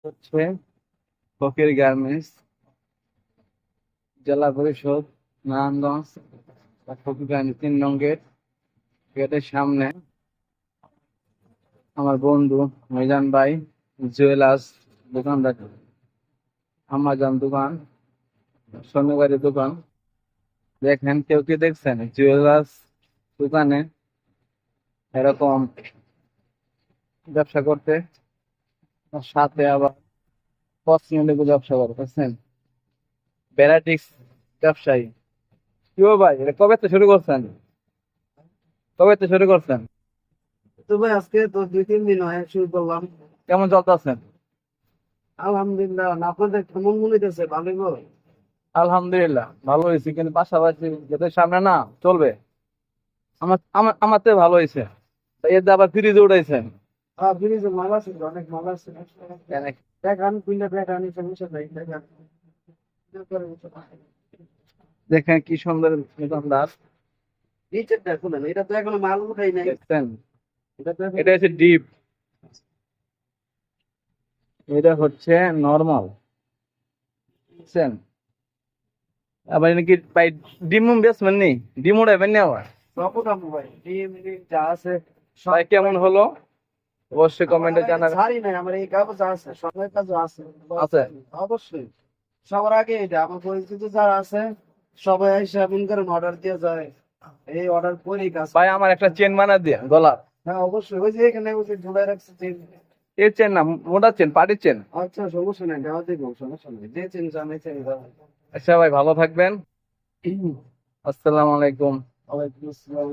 হচ্ছে ফকির গার্মেন্টস, জেলা পরিষদ নারায়ণগঞ্জ। ফকির গার্মেন্টস 3 নং গেট। গেটের সামনে আমার বন্ধু মিজান ভাই জুয়েলার্স দোকানদার, আমাজন দোকান, স্বর্ণকারী দোকান। দেখেন, কেউ কি দেখছেন জুয়েলার্স দোকানে এরকম ব্যবসা করতে? আর সাথে আবার কসমেটিক ব্যবসা করে, বুঝছেন? ভ্যারাইটিস ব্যবসায়ী। কি গো ভাই, এটা কবে তো শুরু করছেন? কবে তো শুরু করছেন? তো ভাই আজকে তো 2-3 দিন হয় শুরু করলাম। কেমন চলতেছেন? আলহামদুলিল্লাহ। না, আপনাদের কেমন মনে হইতেছে? ভালোই গো। আলহামদুলিল্লাহ ভালো হয়েছে, কিন্তু পাশাপাশি যেটা সামনে না চলবে। আমার আমার আমার তো ভালো হয়েছে। তাই এতে আবার ফ্রিজে উঠাইছেন ফ্রিজে মাল আছে তো, অনেক মাল আছে। কেন? দেখান, কুইন্টা দেখান, সমস্যা নাই, দেখান। দেখেন কি সুন্দর দোকানদার। নিচেরটা খুলেন, এটা তো এখনো মাল উঠাই নাই। দেখছেন, এটা তো এটা হচ্ছে ডিপ, এটা হচ্ছে নরমাল, বুঝছেন? আবার নাকি ভাই ডিম বেচবেন নি? ডিম উঠাইবেন নি আবার? সব উঠাবো ভাই, ডিম ডিম যা আছে সব ভাই কেমন হলো অবশ্যই কমেন্টে জানাবেন। ছাড়ি নাই। আমার এই কাগজ আছে, সময়ের কাজও আছে। আছে? অবশ্যই। সবার আগে এটা আমার পরিচিত যারা আছে সবাই এসে মন করেন অর্ডার দিয়ে যায়, এই অর্ডার করেই কাজ ভাই করে। আমার একটা চেন বানা দিয়ে গলার। হ্যাঁ অবশ্যই, ওই যে এখানে ওই যে ঝুলাই রাখছে চেন। এর চেন না, মোটা চেন, পাটির চেন। আচ্ছা সমস্যা নাই, দেওয়া দিব, সমস্যা নেই, যে চেন জানাই চেন দেওয়া। আচ্ছা ভাই, ভালো থাকবেন। আসসালামু আলাইকুম। ওয়ালাইকুম আসসালাম।